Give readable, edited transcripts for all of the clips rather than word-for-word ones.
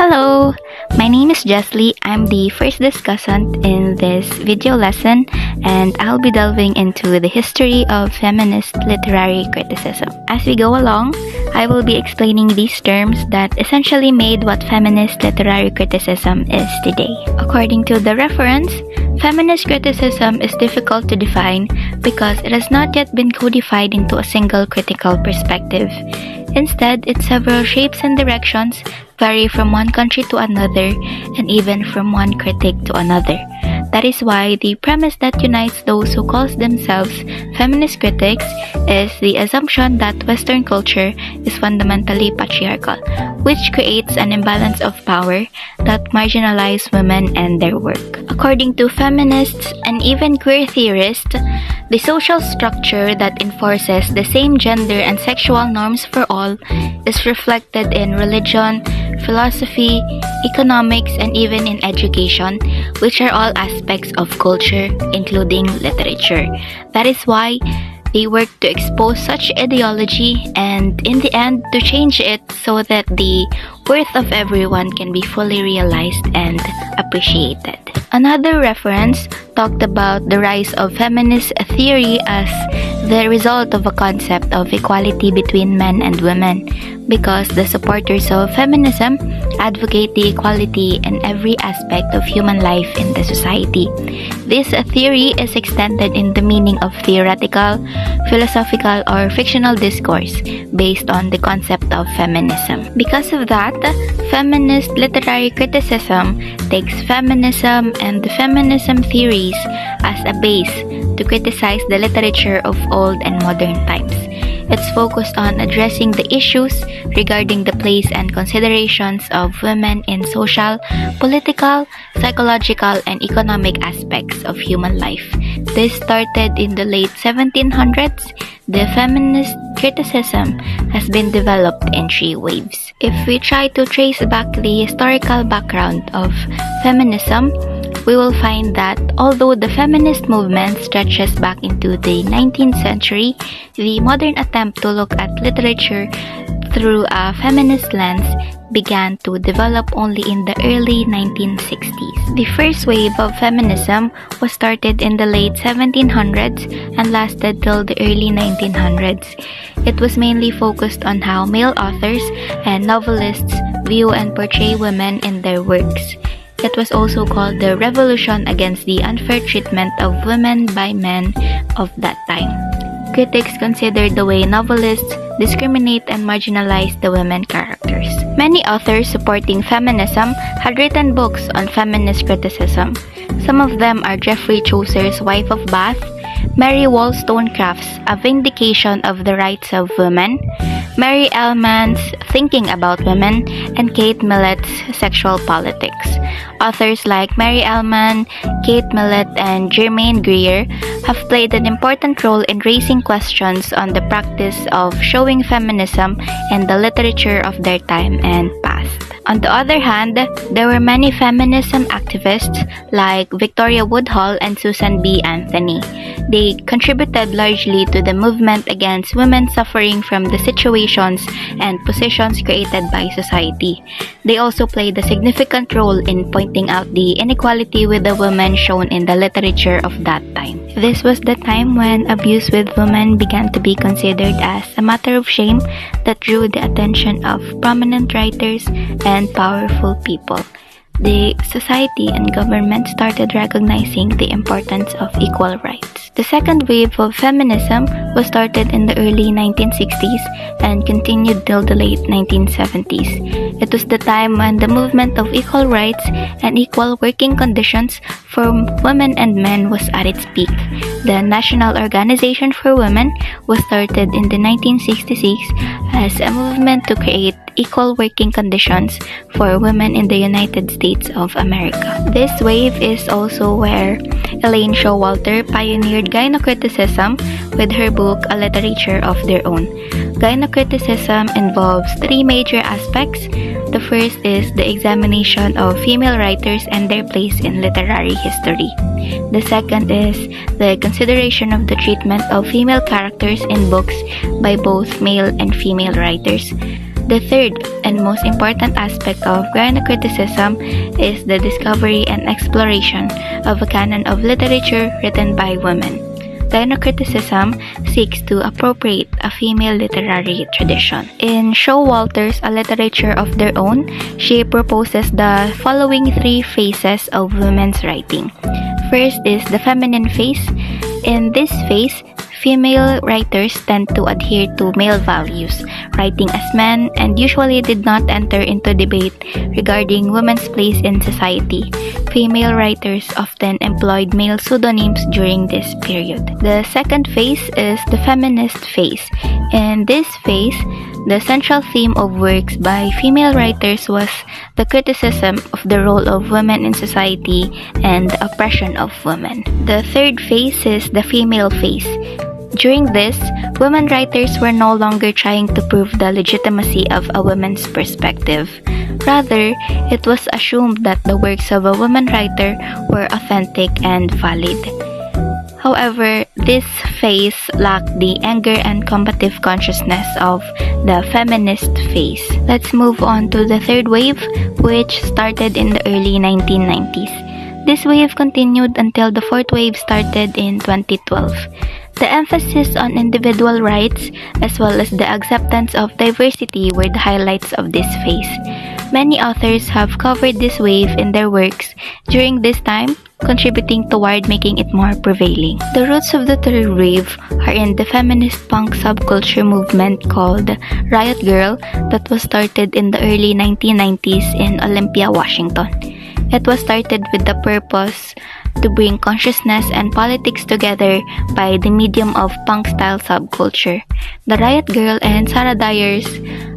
Hello, my name is Jesly. I'm the first discussant in this video lesson, and I'll be delving into the history of feminist literary criticism. As we go along, I will be explaining these terms that essentially made what feminist literary criticism is today. According to the reference, feminist criticism is difficult to define because it has not yet been codified into a single critical perspective. Instead, its several shapes and directions vary from one country to another and even from one critic to another. That is why the premise that unites those who call themselves feminist critics is the assumption that Western culture is fundamentally patriarchal, which creates an imbalance of power that marginalizes women and their work. According to feminists and even queer theorists, the social structure that enforces the same gender and sexual norms for all is reflected in religion, philosophy, economics, and even in education, which are all aspects of culture, including literature. That is why they work to expose such ideology and, in the end, to change it so that the worth of everyone can be fully realized and appreciated. Another reference talked about the rise of feminist theory as the result of a concept of equality between men and women, because the supporters of feminism advocate the equality in every aspect of human life in the society. This theory is extended in the meaning of theoretical, philosophical, or fictional discourse based on the concept of feminism. Because of that, feminist literary criticism takes feminism and the feminism theories as a base to criticize the literature of old and modern times. It's focused on addressing the issues regarding the place and considerations of women in social, political, psychological, and economic aspects of human life. This started in the late 1700s. The feminist criticism has been developed in three waves. If we try to trace back the historical background of feminism, we will find that although the feminist movement stretches back into the 19th century, the modern attempt to look at literature through a feminist lens began to develop only in the early 1960s. The first wave of feminism was started in the late 1700s and lasted till the early 1900s. It was mainly focused on how male authors and novelists view and portray women in their works. It was also called the revolution against the unfair treatment of women by men of that time. Critics considered the way novelists discriminate and marginalize the women characters. Many authors supporting feminism had written books on feminist criticism. Some of them are Geoffrey Chaucer's Wife of Bath, Mary Wollstonecraft's A Vindication of the Rights of Women, Mary Ellman's Thinking About Women, and Kate Millett's Sexual Politics. Authors like Mary Ellman, Kate Millett, and Germaine Greer have played an important role in raising questions on the practice of showing feminism in the literature of their time and past. On the other hand, there were many feminism activists like Victoria Woodhull and Susan B. Anthony. They contributed largely to the movement against women suffering from the situations and positions created by society. They also played a significant role in pointing out the inequality with the women shown in the literature of that time. This was the time when abuse with women began to be considered as a matter of shame that drew the attention of prominent writers and powerful people. The society and government started recognizing the importance of equal rights. The second wave of feminism was started in the early 1960s and continued till the late 1970s. It was the time when the movement of equal rights and equal working conditions for women and men was at its peak. The National Organization for Women was started in the 1966 as a movement to create equal working conditions for women in the United States of America. This wave is also where Elaine Showalter pioneered gynocriticism with her book A Literature of Their Own. Gynocriticism involves three major aspects. The first is the examination of female writers and their place in literary history. The second is the consideration of the treatment of female characters in books by both male and female writers. The third and most important aspect of gynocriticism is the discovery and exploration of a canon of literature written by women. Gynocriticism seeks to appropriate a female literary tradition. In Showalter's A Literature of Their Own, she proposes the following three phases of women's writing. First is the feminine phase. In this phase, female writers tend to adhere to male values, writing as men, and usually did not enter into debate regarding women's place in society. Female writers often employed male pseudonyms during this period. The second phase is the feminist phase. In this phase, the central theme of works by female writers was the criticism of the role of women in society and the oppression of women. The third phase is the female phase. During this, women writers were no longer trying to prove the legitimacy of a woman's perspective. Rather, it was assumed that the works of a woman writer were authentic and valid. However, this phase lacked the anger and combative consciousness of the feminist phase. Let's move on to the third wave, which started in the early 1990s. This wave continued until the fourth wave started in 2012. The emphasis on individual rights as well as the acceptance of diversity were the highlights of this phase. Many authors have covered this wave in their works during this time, contributing toward making it more prevailing. The roots of the third wave are in the feminist punk subculture movement called Riot Girl that was started in the early 1990s in Olympia, Washington. It was started with the purpose to bring consciousness and politics together by the medium of punk-style subculture. The Riot Girl and Sarah Dyer's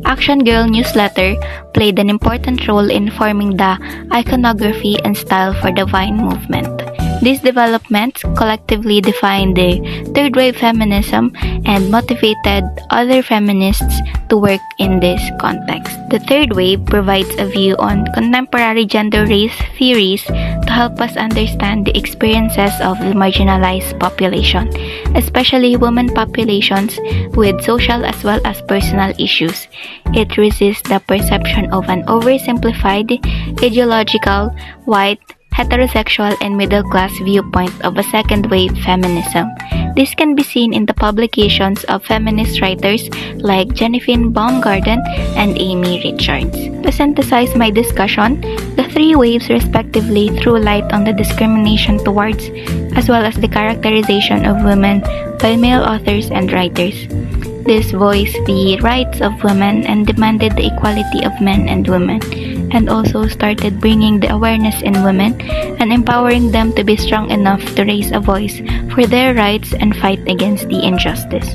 Action Girl newsletter played an important role in forming the iconography and style for the Vine movement. These developments collectively defined the third wave feminism and motivated other feminists to work in this context. The third wave provides a view on contemporary gender race theories to help us understand the experiences of the marginalized population, especially women populations with social as well as personal issues. It resists the perception of an oversimplified, ideological, white, heterosexual and middle-class viewpoint of a second-wave feminism. This can be seen in the publications of feminist writers like Jennifer Baumgarten and Amy Richards. To synthesize my discussion, the three waves respectively threw light on the discrimination towards as well as the characterization of women by male authors and writers. This voiced the rights of women and demanded the equality of men and women, and also started bringing the awareness in women and empowering them to be strong enough to raise a voice for their rights and fight against the injustice.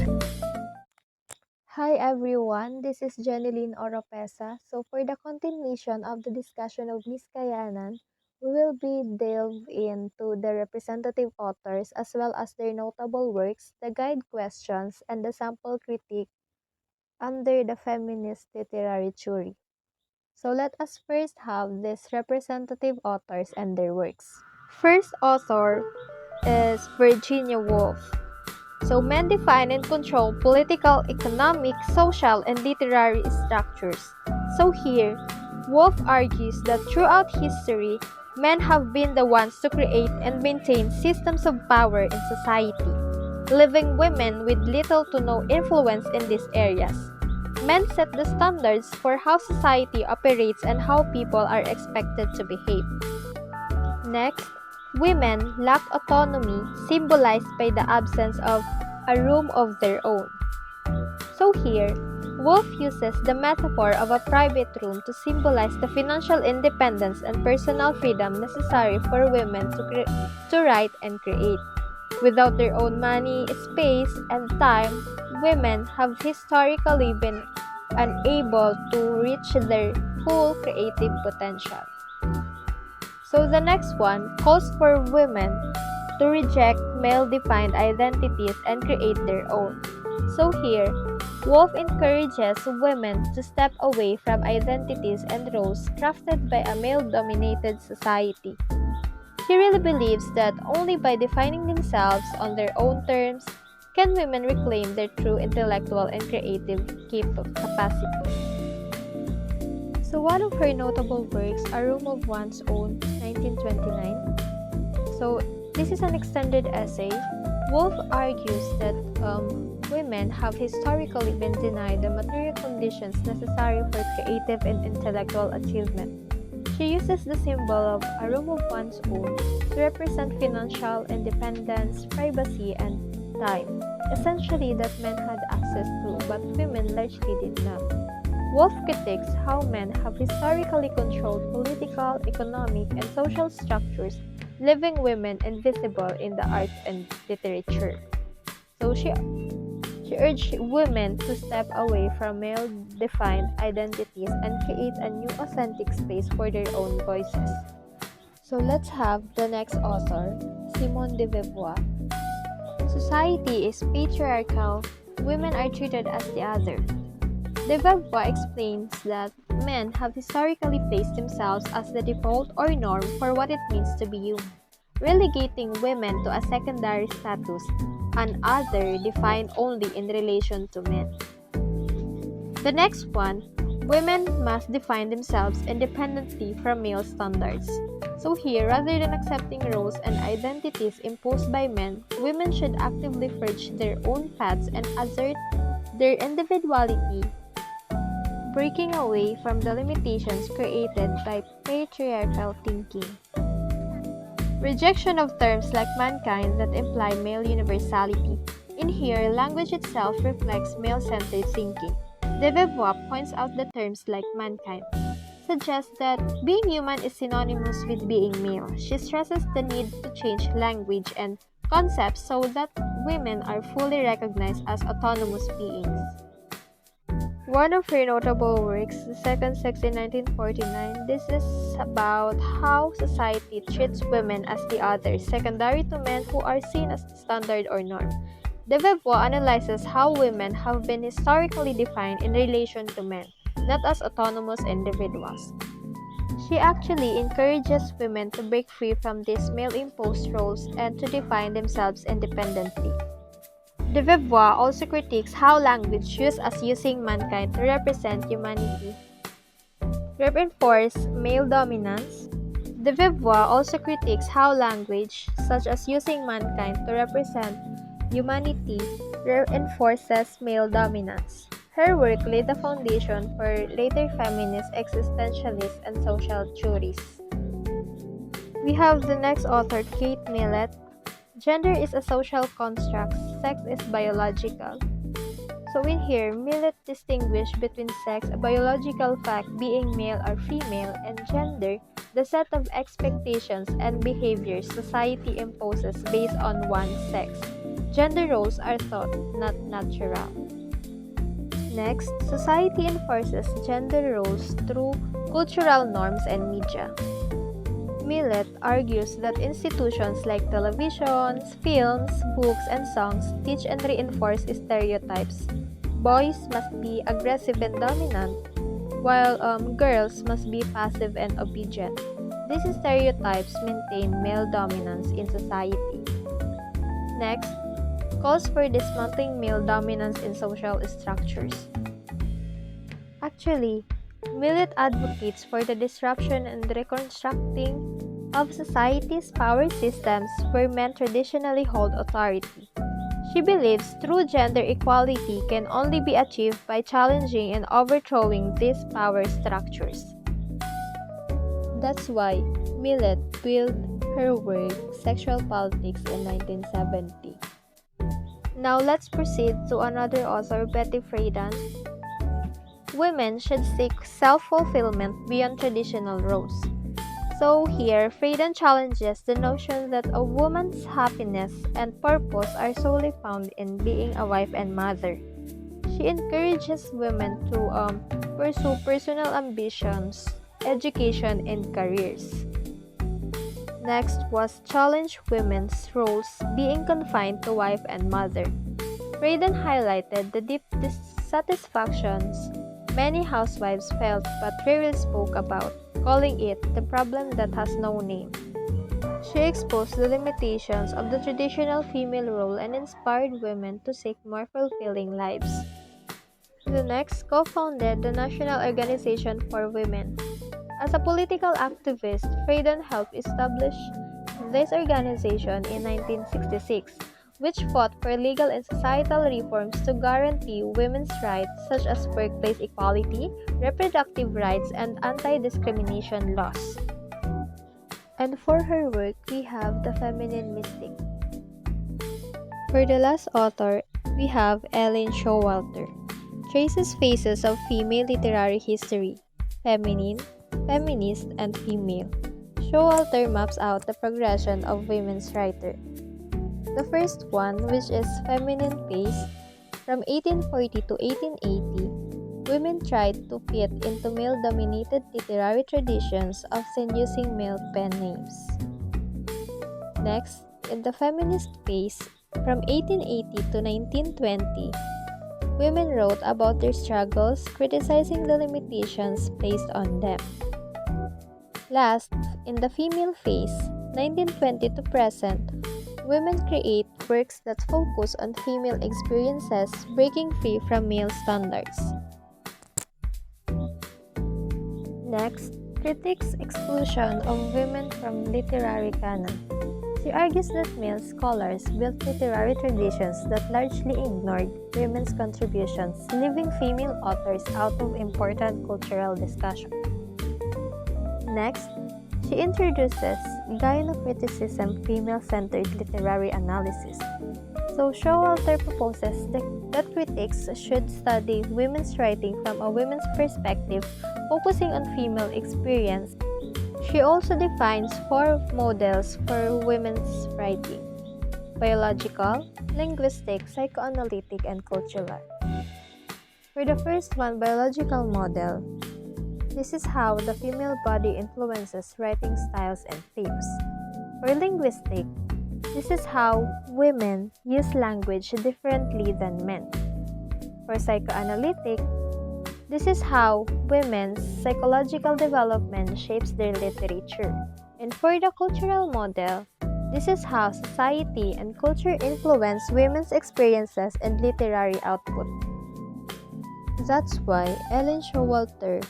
Hi everyone, this is Jeneline Oropesa. So for the continuation of the discussion of Miss Kayanan, we will be delve into the representative authors as well as their notable works, the guide questions, and the sample critique under the feminist literary theory. So let us first have these representative authors and their works. First author is Virginia Woolf. So men define and control political, economic, social, and literary structures. So here, Woolf argues that throughout history, men have been the ones to create and maintain systems of power in society, leaving women with little to no influence in these areas. Men set the standards for how society operates and how people are expected to behave. Next, women lack autonomy, symbolized by the absence of a room of their own. So here, Woolf uses the metaphor of a private room to symbolize the financial independence and personal freedom necessary for women to write and create. Without their own money, space, and time, women have historically been unable to reach their full creative potential. So the next one calls for women to reject male-defined identities and create their own. So here, Woolf encourages women to step away from identities and roles crafted by a male-dominated society. He really believes that only by defining themselves on their own terms can women reclaim their true intellectual and creative capacity. So one of her notable works, A Room of One's Own, 1929. So this is an extended essay. Woolf argues that women have historically been denied the material conditions necessary for creative and intellectual achievement. She uses the symbol of a room of one's own to represent financial independence, privacy, and time, essentially that men had access to but women largely did not. Wolf critiques how men have historically controlled political, economic, and social structures, leaving women invisible in the arts and literature. So she urged women to step away from male-defined identities and create a new authentic space for their own voices. So let's have the next author, Simone de Beauvoir. Society is patriarchal. Women are treated as the other. De Beauvoir explains that men have historically placed themselves as the default or norm for what it means to be human, relegating women to a secondary status, an other defined only in relation to men. The next one, women must define themselves independently from male standards. So here, rather than accepting roles and identities imposed by men, women should actively forge their own paths and assert their individuality, breaking away from the limitations created by patriarchal thinking. Rejection of terms like mankind that imply male universality. In here, language itself reflects male-centered thinking. De Beauvoir points out that terms like mankind suggests that being human is synonymous with being male. She stresses the need to change language and concepts so that women are fully recognized as autonomous beings. One of her notable works, The Second Sex in 1949, this is about how society treats women as the other, secondary to men who are seen as the standard or norm. De Beauvoir analyzes how women have been historically defined in relation to men, not as autonomous individuals. She actually encourages women to break free from these male-imposed roles and to define themselves independently. De Beauvoir also critiques how language used as using mankind to represent humanity reinforce male dominance. De Beauvoir also critiques how language, such as using mankind to represent humanity, reinforces male dominance. Her work laid the foundation for later feminist, existentialist, and social theories. We have the next author, Kate Millett. Gender is a social construct, sex is biological. So in here, Millett distinguished between sex, a biological fact being male or female, and gender, the set of expectations and behaviors society imposes based on one's sex. Gender roles are thought, not natural. Next, society enforces gender roles through cultural norms and media. Millett argues that institutions like television, films, books, and songs teach and reinforce stereotypes. Boys must be aggressive and dominant, while girls must be passive and obedient. These stereotypes maintain male dominance in society. Next, calls for dismantling male dominance in social structures. Actually, Millett advocates for the disruption and reconstructing of society's power systems where men traditionally hold authority. She believes true gender equality can only be achieved by challenging and overthrowing these power structures. That's why Millett built her work Sexual Politics in 1970. Now let's proceed to another author, Betty Friedan. Women should seek self-fulfillment beyond traditional roles. So here, Friedan challenges the notion that a woman's happiness and purpose are solely found in being a wife and mother. She encourages women to pursue personal ambitions, education, and careers. Next was challenge women's roles being confined to wife and mother. Friedan highlighted the deep dissatisfactions many housewives felt but rarely spoke about, calling it the problem that has no name. She exposed the limitations of the traditional female role and inspired women to seek more fulfilling lives. The next co-founded the National Organization for Women. As a political activist, Friedan helped establish this organization in 1966, which fought for legal and societal reforms to guarantee women's rights such as workplace equality, reproductive rights, and anti-discrimination laws. And for her work, we have the feminine mystic. For the last author, we have Ellen Showalter. Traces phases of female literary history: feminine, feminist, and female. Showalter maps out the progression of women's writers. The first one, which is feminine phase, from 1840 to 1880, women tried to fit into male-dominated literary traditions, often using male pen names. Next, in the feminist phase, from 1880 to 1920, women wrote about their struggles, criticizing the limitations placed on them. Last, in the female phase, 1920 to present, women create works that focus on female experiences, breaking free from male standards. Next, critiques exclusion of women from literary canon. She argues that male scholars built literary traditions that largely ignored women's contributions, leaving female authors out of important cultural discussion. Next, she introduces gynocriticism, female-centered literary analysis. So Showalter proposes that critics should study women's writing from a women's perspective, focusing on female experience. She also defines four models for women's writing: biological, linguistic, psychoanalytic, and cultural. For the first one, biological model, this is how the female body influences writing styles and themes. For linguistic, this is how women use language differently than men. For psychoanalytic, this is how women's psychological development shapes their literature. And for the cultural model, this is how society and culture influence women's experiences and literary output. That's why Ellen Showalter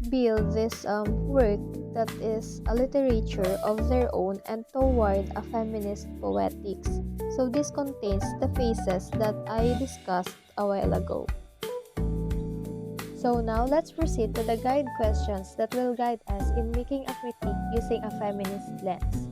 build this work that is a literature of their own and toward a feminist poetics. So this contains the phases that I discussed a while ago. So now let's proceed to the guide questions that will guide us in making a critique using a feminist lens.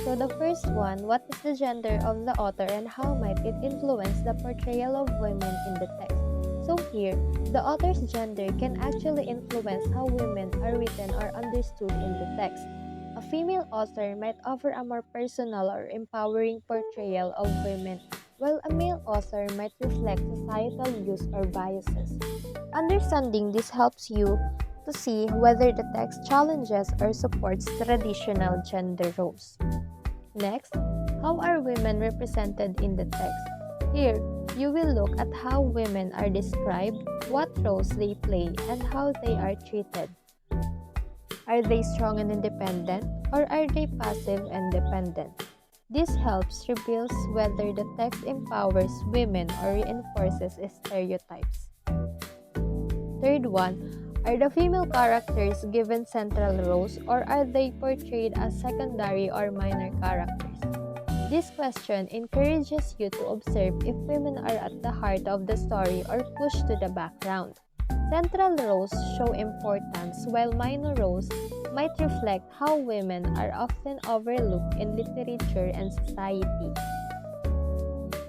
So the first one, what is the gender of the author and how might it influence the portrayal of women in the text? So here, the author's gender can actually influence how women are written or understood in the text. A female author might offer a more personal or empowering portrayal of women, while a male author might reflect societal views or biases. Understanding this helps you to see whether the text challenges or supports traditional gender roles. Next, how are women represented in the text? Here, you will look at how women are described, what roles they play, and how they are treated. Are they strong and independent, or are they passive and dependent? This helps reveal whether the text empowers women or reinforces stereotypes. Third one, are the female characters given central roles, or are they portrayed as secondary or minor characters? This question encourages you to observe if women are at the heart of the story or pushed to the background. Central roles show importance, while minor roles might reflect how women are often overlooked in literature and society.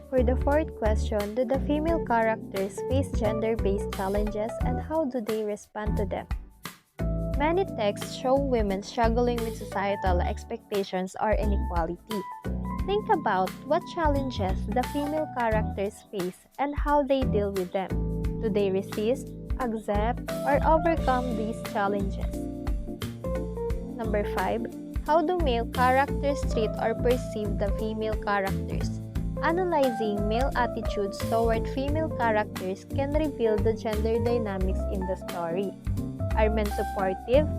For the fourth question, do the female characters face gender-based challenges and how do they respond to them? Many texts show women struggling with societal expectations or inequality. Think about what challenges the female characters face and how they deal with them. Do they resist, accept, or overcome these challenges? Number 5. How do male characters treat or perceive the female characters? Analyzing male attitudes toward female characters can reveal the gender dynamics in the story. Are men supportive,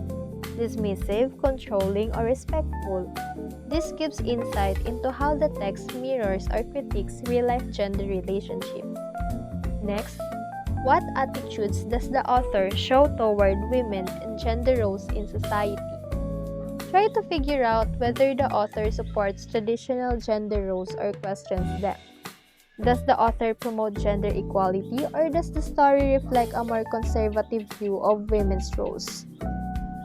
dismissive, controlling, or respectful? This gives insight into how the text mirrors or critiques real-life gender relationships. Next, What attitudes does the author show toward women and gender roles in society? Try to figure out whether the author supports traditional gender roles or questions them. Does the author promote gender equality, or does the story reflect a more conservative view of women's roles?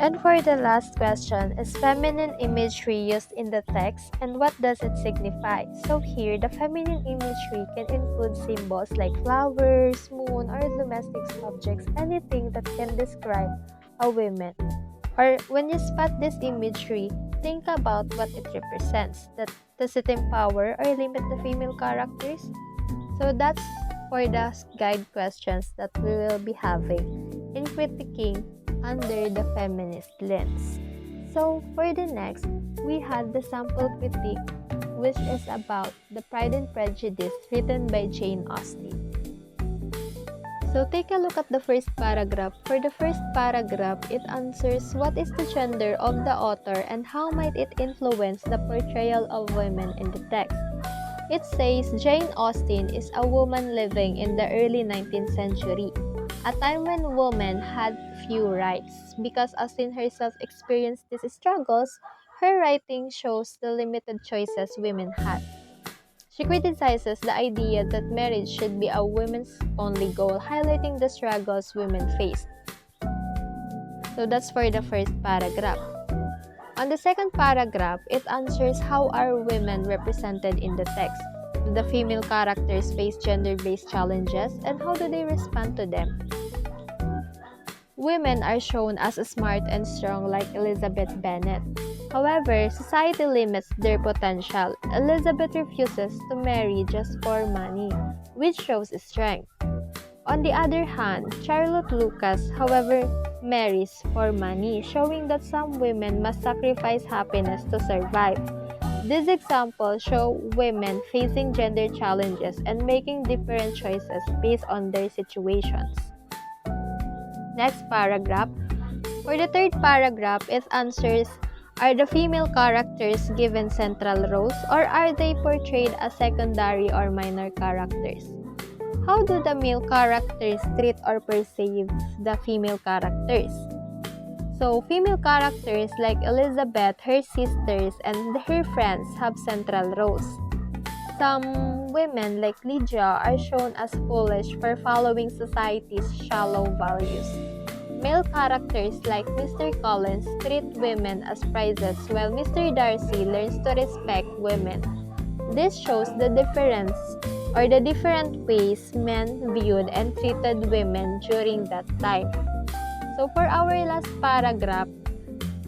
And for the last question, is feminine imagery used in the text, and what does it signify? So here, the feminine imagery can include symbols like flowers, moon, or domestic objects, anything that can describe a woman. Or when you spot this imagery, think about what it represents. Does it empower or limit the female characters? So that's for the guide questions that we will be having in critiquing under the feminist lens. So for the next, we had the sample critique, which is about the Pride and Prejudice written by Jane Austen. So take a look at the first paragraph. For the first paragraph, it answers what is the gender of the author and how might it influence the portrayal of women in the text. It says Jane Austen is a woman living in the early 19th century, a time when women had few rights. Because Austen herself experienced these struggles, her writing shows the limited choices women had. She criticizes the idea that marriage should be a woman's only goal, highlighting the struggles women faced. So that's for the first paragraph. On the second paragraph, it answers how are women represented in the text. Do the female characters face gender-based challenges, and how do they respond to them? Women are shown as smart and strong like Elizabeth Bennet. However, society limits their potential. Elizabeth refuses to marry just for money, which shows strength. On the other hand, Charlotte Lucas, however, marries for money, showing that some women must sacrifice happiness to survive. These examples show women facing gender challenges and making different choices based on their situations. Next paragraph. For the third paragraph, it answers, are the female characters given central roles, or are they portrayed as secondary or minor characters? How do the male characters treat or perceive the female characters? So, female characters like Elizabeth, her sisters, and her friends have central roles. Some women like Lydia are shown as foolish for following society's shallow values. Male characters like Mr. Collins treat women as prizes, while Mr. Darcy learns to respect women. This shows the difference or the different ways men viewed and treated women during that time. So for our last paragraph,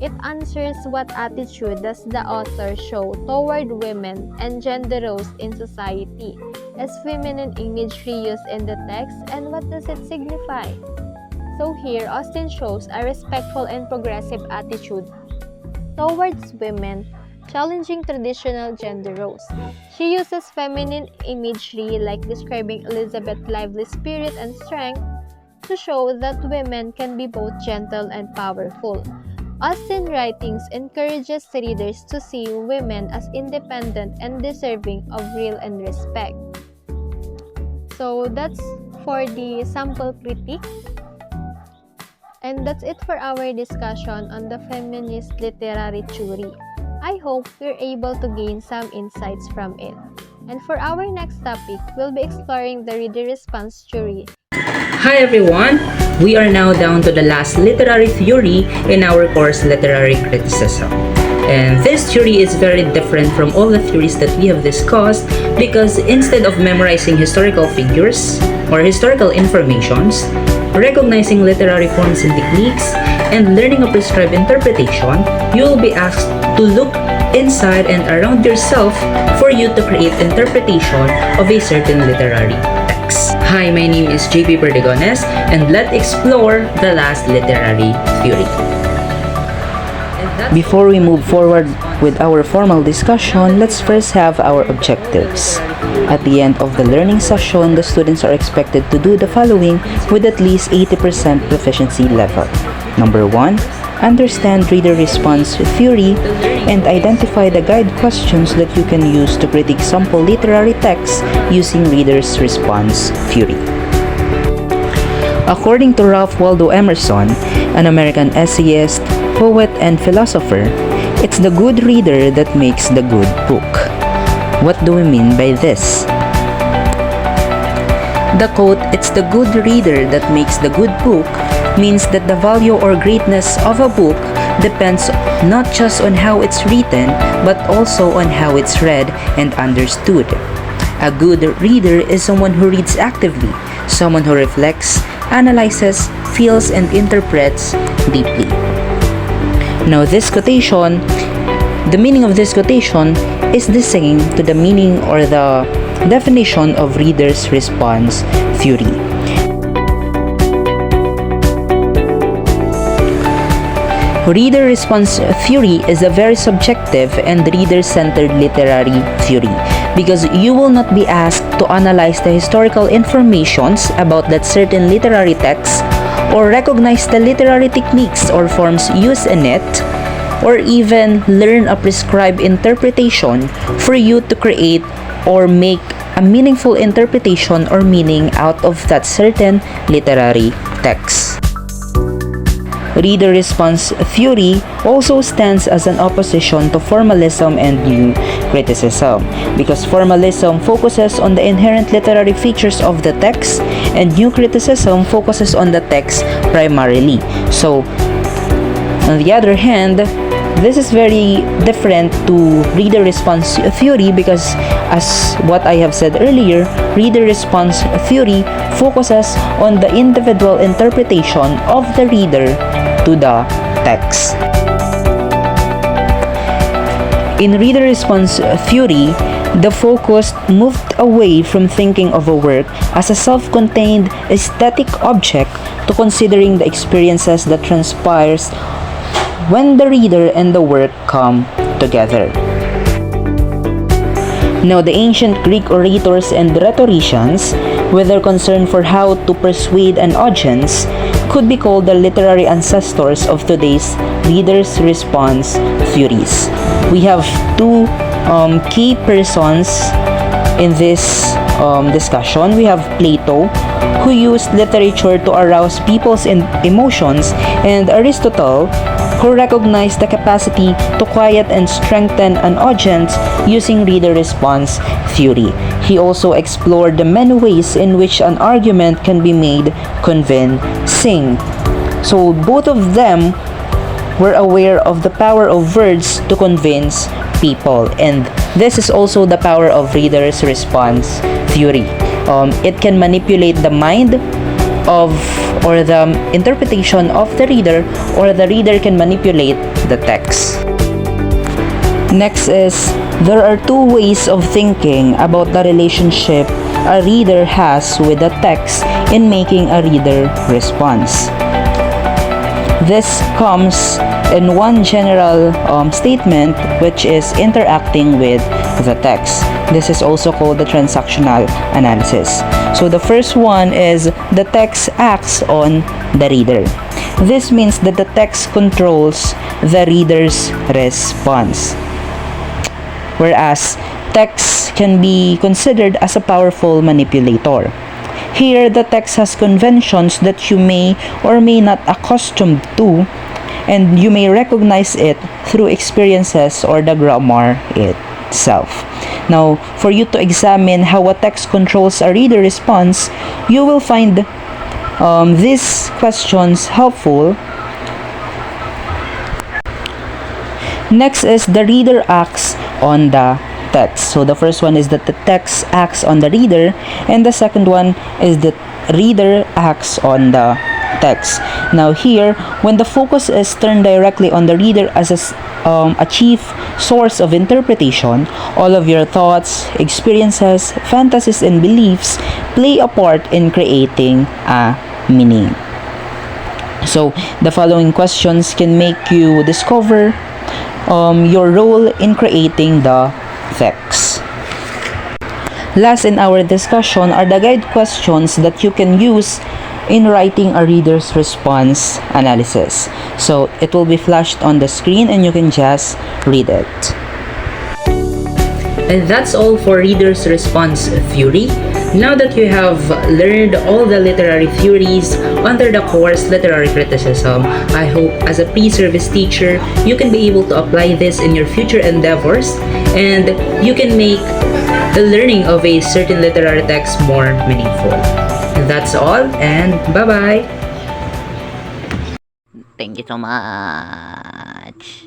it answers what attitude does the author show toward women and gender roles in society. Is feminine imagery used in the text, and what does it signify? So here, Austen shows a respectful and progressive attitude towards women, challenging traditional gender roles. She uses feminine imagery like describing Elizabeth's lively spirit and strength to show that women can be both gentle and powerful. Austen's writings encourages readers to see women as independent and deserving of real and respect. So that's for the sample critique. And that's it for our discussion on the feminist literary theory. I hope we're able to gain some insights from it. And for our next topic, we'll be exploring the reader response theory. Hi everyone! We are now down to the last literary theory in our course, Literary Criticism. And this theory is very different from all the theories that we have discussed because instead of memorizing historical figures or historical informations, recognizing literary forms and techniques, and learning a prescribed interpretation, you will be asked to look inside and around yourself for you to create interpretation of a certain literary text. Hi, my name is JP Perdigones, and let's explore the last literary theory. Before we move forward with our formal discussion, let's first have our objectives. At the end of the learning session, the students are expected to do the following with at least 80% proficiency level. Number 1, understand reader response theory and identify the guide questions that you can use to critique sample literary texts using reader's response theory. According to Ralph Waldo Emerson, an American essayist, poet, and philosopher, it's the good reader that makes the good book. What do we mean by this? The quote, "It's the good reader that makes the good book," means that the value or greatness of a book depends not just on how it's written, but also on how it's read and understood. A good reader is someone who reads actively, someone who reflects, analyzes, feels, and interprets deeply. Now, the meaning of this quotation is the same to the meaning or the definition of reader's response theory. Reader response theory is a very subjective and reader-centered literary theory because you will not be asked to analyze the historical informations about that certain literary text or recognize the literary techniques or forms used in it, or even learn a prescribed interpretation for you to create or make a meaningful interpretation or meaning out of that certain literary text. Reader response theory also stands as an opposition to formalism and new criticism because formalism focuses on the inherent literary features of the text and new criticism focuses on the text primarily. So, on the other hand, this is very different to reader response theory because, as what I have said earlier, reader response theory focuses on the individual interpretation of the reader to the text. In reader response theory, the focus moved away from thinking of a work as a self-contained aesthetic object to considering the experiences that transpires when the reader and the work come together. Now, the ancient Greek orators and rhetoricians, with their concern for how to persuade an audience, could be called the literary ancestors of today's reader's response theories. We have two key persons in this discussion. We have Plato, who used literature to arouse people's emotions, and Aristotle, who recognized the capacity to quiet and strengthen an audience using reader response theory. He also explored the many ways in which an argument can be made convincing. So both of them were aware of the power of words to convince people, and this is also the power of reader's response theory. It can manipulate the mind of or the interpretation of the reader, or the reader can manipulate the text. Next is, there are two ways of thinking about the relationship a reader has with the text in making a reader response. This comes in one general statement, which is interacting with the text. This is also called the transactional analysis. So the first one is the text acts on the reader. This means that the text controls the reader's response. Whereas text can be considered as a powerful manipulator. Here, the text has conventions that you may or may not accustomed to, and you may recognize it through experiences or the grammar itself. Now, for you to examine how a text controls a reader response, you will find these questions helpful. Next is the reader acts on the text. So the first one is that the text acts on the reader, and the second one is that reader acts on the text. Now here, when the focus is turned directly on the reader as a chief source of interpretation, all of your thoughts, experiences, fantasies, and beliefs play a part in creating a meaning. So the following questions can make you discover your role in creating the text. Last in our discussion are the guide questions that you can use in writing a reader's response analysis. So it will be flashed on the screen and you can just read it. And that's all for reader's response theory. Now that you have learned all the literary theories under the course Literary Criticism, I hope as a pre-service teacher, you can be able to apply this in your future endeavors and you can make the learning of a certain literary text more meaningful. That's all, and bye-bye! Thank you so much.